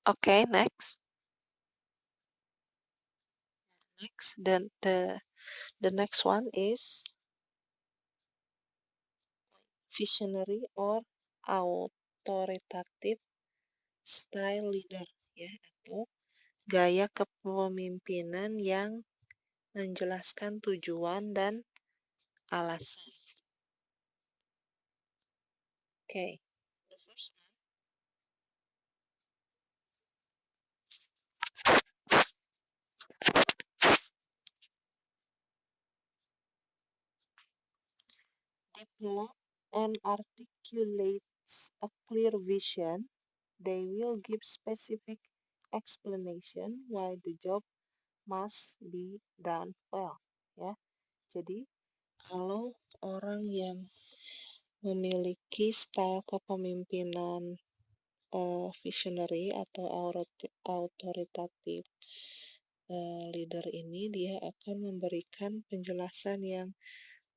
Okay, next. Next, then the next one is visionary or authoritative style leader, ya, atau gaya kepemimpinan yang menjelaskan tujuan dan alasan. Okay, the first one, develop and articulates a clear vision. They will give specific explanation why the job must be done well. Ya, jadi kalau orang yang memiliki style kepemimpinan visionary atau autoritatif leader ini, dia akan memberikan penjelasan yang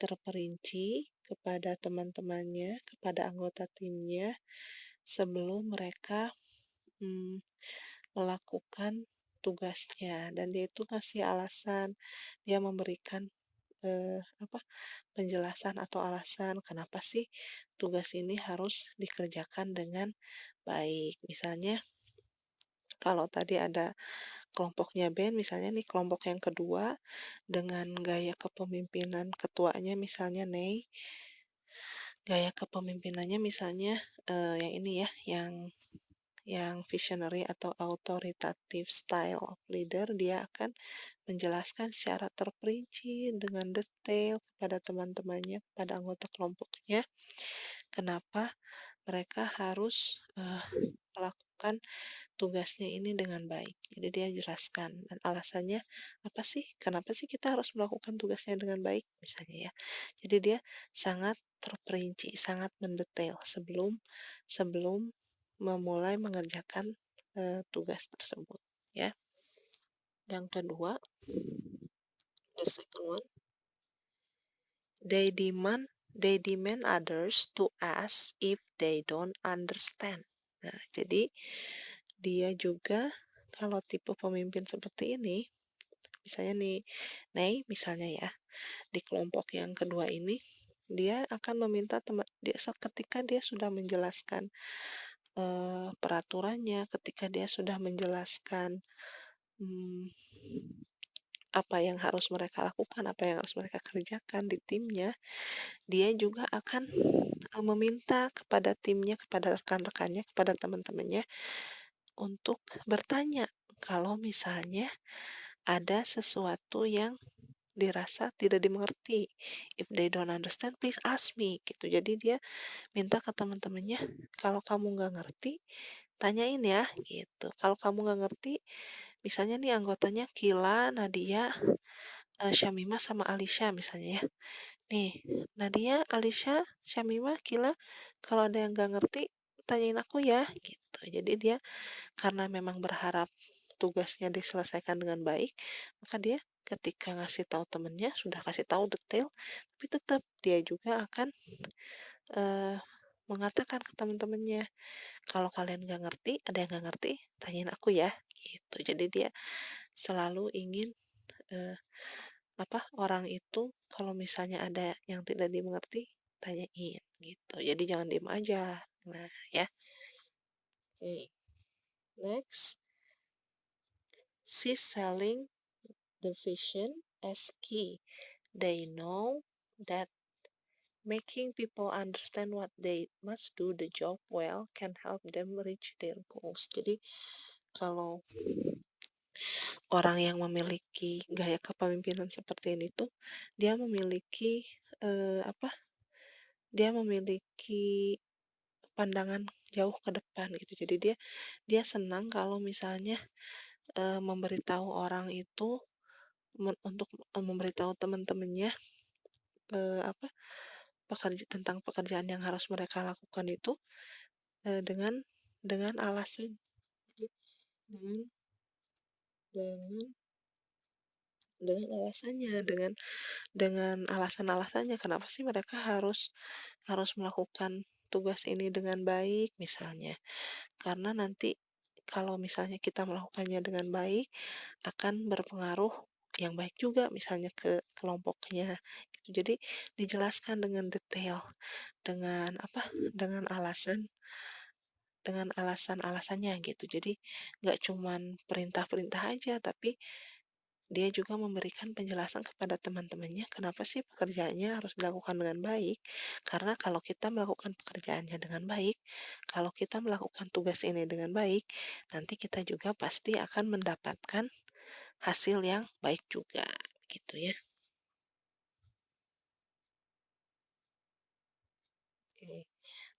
terperinci kepada teman-temannya, kepada anggota timnya sebelum mereka mm, melakukan tugasnya, dan dia itu kasih alasan, dia memberikan apa, penjelasan atau alasan kenapa sih tugas ini harus dikerjakan dengan baik. Misalnya kalau tadi ada kelompoknya band, misalnya nih kelompok yang kedua dengan gaya kepemimpinan ketuanya misalnya Nei, gaya kepemimpinannya misalnya yang ini ya, yang visionary atau authoritative style of leader, dia akan menjelaskan secara terperinci dengan detail kepada teman-temannya, kepada anggota kelompoknya, kenapa mereka harus melakukan tugasnya ini dengan baik. Jadi dia jelaskan dan alasannya apa sih? Kenapa sih kita harus melakukan tugasnya dengan baik misalnya ya. Jadi dia sangat terperinci, sangat mendetail sebelum sebelum memulai mengerjakan tugas tersebut ya. Yang kedua, the second one, they demand others to ask if they don't understand. Nah, jadi dia juga kalau tipe pemimpin seperti ini, misalnya nih, misalnya ya, di kelompok yang kedua ini, dia akan meminta teman dia ketika dia sudah menjelaskan peraturannya, ketika dia sudah menjelaskan hmm, apa yang harus mereka lakukan, apa yang harus mereka kerjakan di timnya, dia juga akan meminta kepada timnya, kepada rekan-rekannya, kepada teman-temannya untuk bertanya kalau misalnya ada sesuatu yang dirasa tidak dimengerti. If they don't understand, please ask me gitu. Jadi dia minta ke teman-temannya, kalau kamu nggak ngerti, tanyain ya gitu. Kalau kamu nggak ngerti, misalnya nih anggotanya Kila, Nadia, Syamima sama Alisha misalnya ya. Nih, Nadia, Alisha, Syamima, Kila, kalau ada yang nggak ngerti, tanyain aku ya gitu. Jadi dia karena memang berharap tugasnya diselesaikan dengan baik, maka dia ketika ngasih tahu temennya sudah kasih tahu detail, tapi tetap dia juga akan uh, mengatakan ke teman-temannya, kalau kalian nggak ngerti, ada yang nggak ngerti, tanyain aku ya, gitu. Jadi dia selalu ingin uh, orang itu kalau misalnya ada yang tidak dimengerti, tanyain gitu. Jadi jangan diem aja. Nah ya, oke. Okay. Next, she's selling the vision as key. They know that making people understand what they must do the job well can help them reach their goals. Jadi kalau orang yang memiliki gaya kepemimpinan seperti ini tuh, dia memiliki eh, apa? Dia memiliki pandangan jauh ke depan gitu. Jadi dia dia senang kalau misalnya memberitahu orang itu untuk memberitahu teman-temannya apa, tentang pekerjaan yang harus mereka lakukan itu dengan alasan, jadi dengan dengan dengan alasannya, dengan alasan-alasannya kenapa sih mereka harus harus melakukan tugas ini dengan baik misalnya, karena nanti kalau misalnya kita melakukannya dengan baik, akan berpengaruh yang baik juga misalnya ke kelompoknya, gitu. Jadi dijelaskan dengan detail, dengan apa, dengan alasan-alasannya gitu. Jadi nggak cuman perintah-perintah aja, tapi dia juga memberikan penjelasan kepada teman-temannya kenapa sih pekerjaannya harus dilakukan dengan baik. Karena kalau kita melakukan pekerjaannya dengan baik, kalau kita melakukan tugas ini dengan baik, nanti kita juga pasti akan mendapatkan hasil yang baik juga, gitu ya. Oke.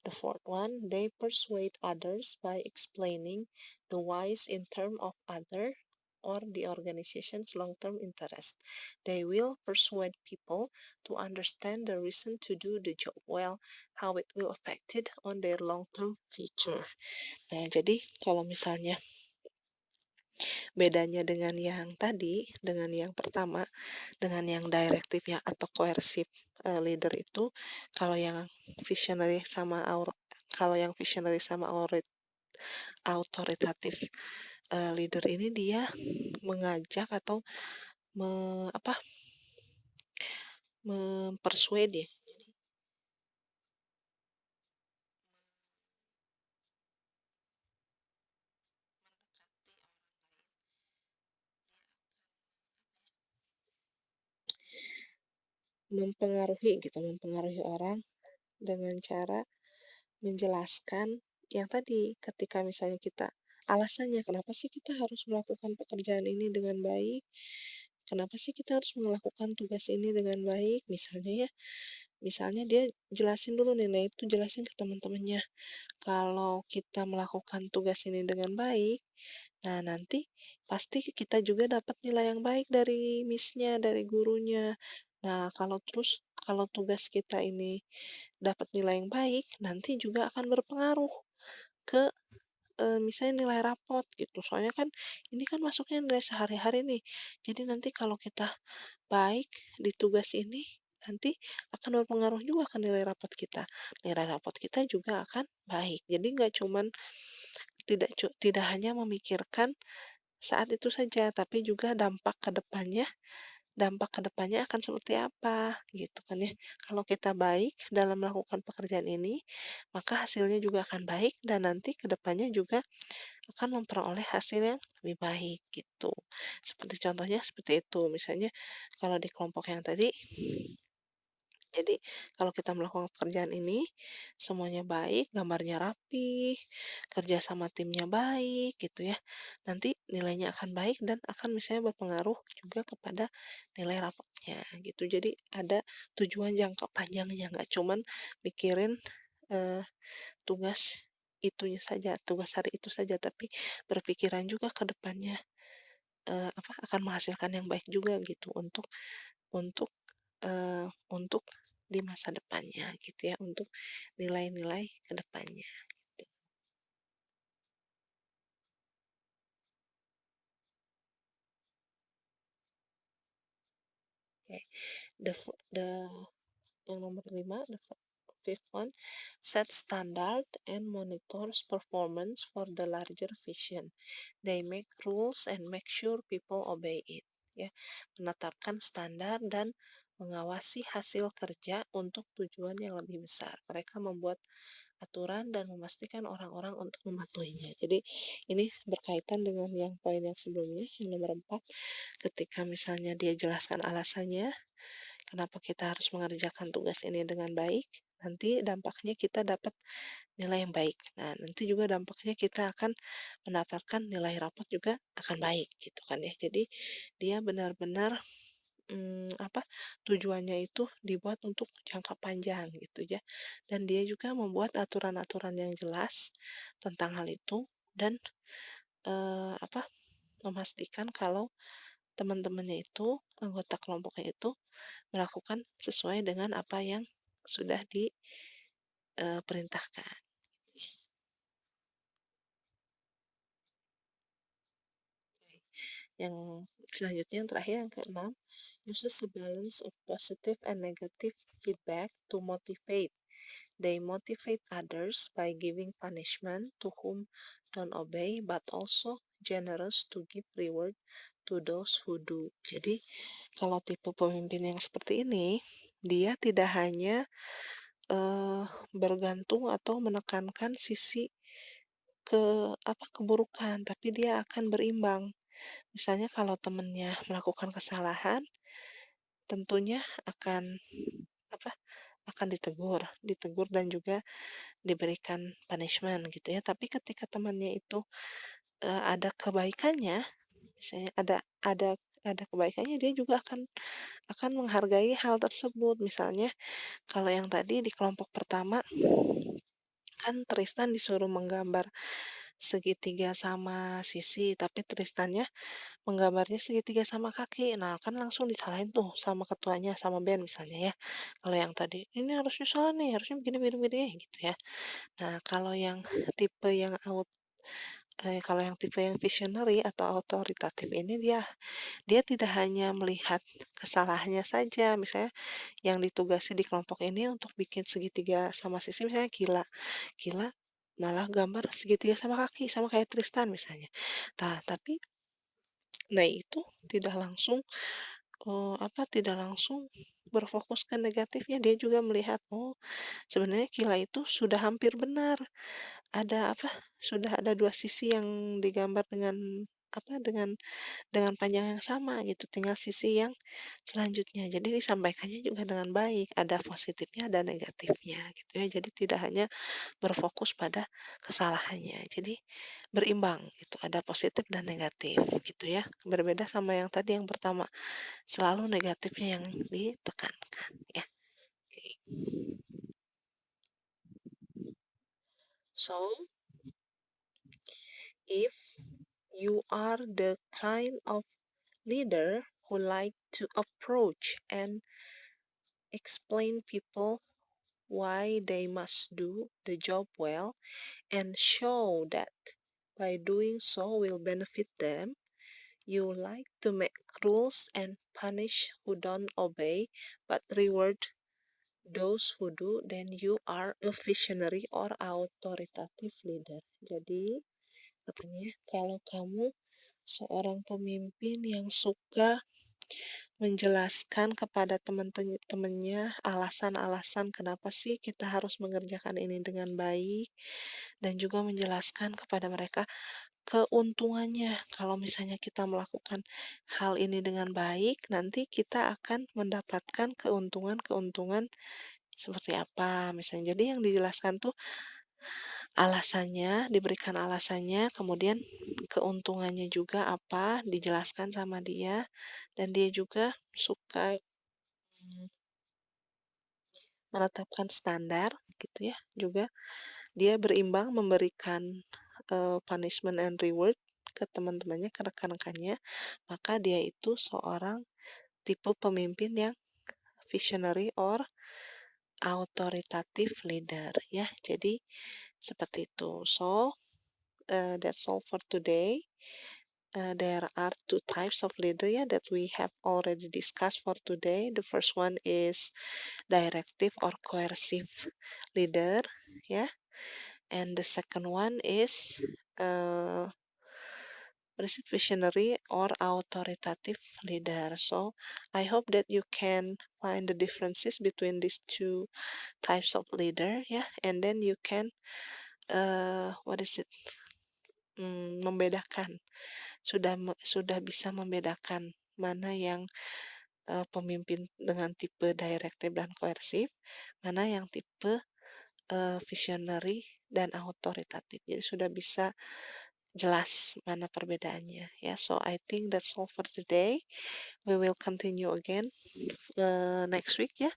The fourth one, they persuade others by explaining the whys in terms of other or the organization's long-term interest. They will persuade people to understand the reason to do the job well, how it will affect it on their long-term future. Nah, jadi kalau misalnya bedanya dengan yang tadi, dengan yang pertama, dengan yang direktif ya atau coercive leader itu, kalau yang visionary sama kalau yang visionary sama autoritatif leader ini dia mengajak atau me, apa mempersuade ya. Jadi mempengaruhi gitu, mempengaruhi orang dengan cara menjelaskan yang tadi, ketika misalnya kita alasannya kenapa sih kita harus melakukan pekerjaan ini dengan baik, kenapa sih kita harus melakukan tugas ini dengan baik, misalnya ya, misalnya dia jelasin dulu nih, nah itu jelasin ke teman-temannya, kalau kita melakukan tugas ini dengan baik, nah nanti pasti kita juga dapat nilai yang baik dari miss-nya, dari gurunya. Nah, kalau tugas kita ini dapat nilai yang baik, nanti juga akan berpengaruh ke misalnya nilai rapot gitu. Soalnya kan ini kan masuknya nilai sehari-hari nih. Jadi nanti kalau kita baik di tugas ini, nanti akan berpengaruh juga ke nilai rapot kita. Nilai rapot kita juga akan baik. Jadi nggak cuman tidak hanya memikirkan saat itu saja, tapi juga dampak ke depannya akan seperti apa gitu kan ya. Kalau kita baik dalam melakukan pekerjaan ini, maka hasilnya juga akan baik dan nanti ke depannya juga akan memperoleh hasil yang lebih baik gitu. Seperti contohnya seperti itu. Misalnya kalau di kelompok yang tadi, jadi kalau kita melakukan pekerjaan ini semuanya baik, gambarnya rapi, kerja sama timnya baik gitu ya. Nanti nilainya akan baik dan akan misalnya berpengaruh juga kepada nilai rapotnya gitu. Jadi ada tujuan jangka panjangnya, nggak cuman mikirin eh, tugas tugas hari itu saja, tapi berpikiran juga ke depannya akan menghasilkan yang baik juga gitu untuk untuk di masa depannya gitu ya, untuk nilai-nilai ke depannya gitu. Oke, the yang nomor 5, the fifth one, set standard and monitors performance for the larger vision. They make rules and make sure people obey it. Ya, menetapkan standar dan mengawasi hasil kerja untuk tujuan yang lebih besar. Mereka membuat aturan dan memastikan orang-orang untuk mematuhinya. Jadi ini berkaitan dengan yang poin yang sebelumnya, yang nomor 4, ketika misalnya dia jelaskan alasannya, kenapa kita harus mengerjakan tugas ini dengan baik, nanti dampaknya kita dapat nilai yang baik. Nah, nanti juga dampaknya kita akan mendapatkan nilai rapot juga akan baik gitu kan ya. Jadi dia benar-benar tujuannya itu dibuat untuk jangka panjang gitu ya. Dan dia juga membuat aturan-aturan yang jelas tentang hal itu dan memastikan kalau teman-temannya itu, anggota kelompoknya itu melakukan sesuai dengan apa yang sudah diperintahkan. Yang selanjutnya yang terakhir yang keenam, uses a balance of positive and negative feedback to motivate They motivate others by giving punishment to whom don't obey, but also generous to give reward to those who do. Jadi, kalau tipe pemimpin yang seperti ini, dia tidak hanya bergantung atau menekankan sisi ke keburukan, tapi dia akan berimbang. Misalnya kalau temennya melakukan kesalahan, tentunya akan apa, akan ditegur dan juga diberikan punishment gitu ya. Tapi ketika temannya itu, ada kebaikannya, misalnya ada kebaikannya, dia juga akan menghargai hal tersebut. Misalnya kalau yang tadi di kelompok pertama, kan Tristan disuruh menggambar segitiga sama sisi, tapi Tristannya menggambarnya segitiga sama kaki. Nah, kan langsung disalahin tuh sama ketuanya, sama band misalnya ya. Kalau yang tadi, "Ini harusnya salah nih, harusnya begini begini begini," gitu ya. Nah, tipe yang kalau yang tipe yang visionary atau autoritatif ini, dia dia tidak hanya melihat kesalahannya saja. Misalnya yang ditugasi di kelompok ini untuk bikin segitiga sama sisi, misalnya Gila. Gila malah gambar segitiga sama kaki, sama kayak Tristan misalnya. Tapi nah itu tidak langsung, tidak langsung berfokus ke negatifnya. Dia juga melihat, oh sebenarnya Gila itu sudah hampir benar. Sudah ada 2 sisi yang digambar dengan dengan panjang yang sama gitu, tinggal sisi yang selanjutnya. Jadi disampaikannya juga dengan baik, ada positifnya, ada negatifnya gitu ya. Jadi tidak hanya berfokus pada kesalahannya. Jadi berimbang gitu, ada positif dan negatif gitu ya. Berbeda sama yang tadi yang pertama, selalu negatifnya yang ditekankan ya. Oke. So, if you are the kind of leader who like to approach and explain people why they must do the job well and show that by doing so will benefit them, you like to make rules and punish who don't obey but reward those who do, then you are a visionary or authoritative leader. Jadi katanya, kalau kamu seorang pemimpin yang suka menjelaskan kepada teman-temannya alasan-alasan kenapa sih kita harus mengerjakan ini dengan baik, dan juga menjelaskan kepada mereka keuntungannya. Kalau misalnya kita melakukan hal ini dengan baik, nanti kita akan mendapatkan keuntungan-keuntungan seperti apa misalnya. Jadi yang dijelaskan tuh alasannya, diberikan alasannya, kemudian keuntungannya juga apa, dijelaskan sama dia, dan dia juga suka menetapkan standar gitu ya. Juga dia berimbang memberikan punishment and reward ke teman-temannya, ke rekan-rekannya, maka dia itu seorang tipe pemimpin yang visionary or authoritative leader ya. Jadi seperti itu. So, that's all for today. There are two types of leader ya that we have already discussed for today. The first one is directive or coercive leader ya, and the second one is visionary or authoritative leader. So I hope that you can find the differences between these two types of leader ya, and then you can what is it membedakan, sudah bisa membedakan mana yang pemimpin dengan tipe directive dan koersif, mana yang tipe visionary dan autoritatif. Jadi sudah bisa jelas mana perbedaannya ya. So I think that's all for today. We will continue again next week ya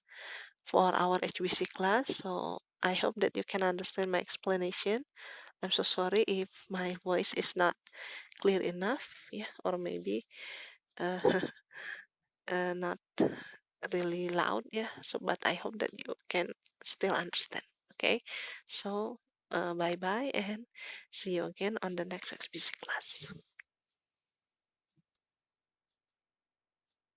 for our HBC class. So I hope that you can understand my explanation. I'm so sorry if my voice is not clear enough yeah, or maybe uh, not really loud yeah. So but I hope that you can still understand. Okay, so bye bye and see you again on the next XBC class.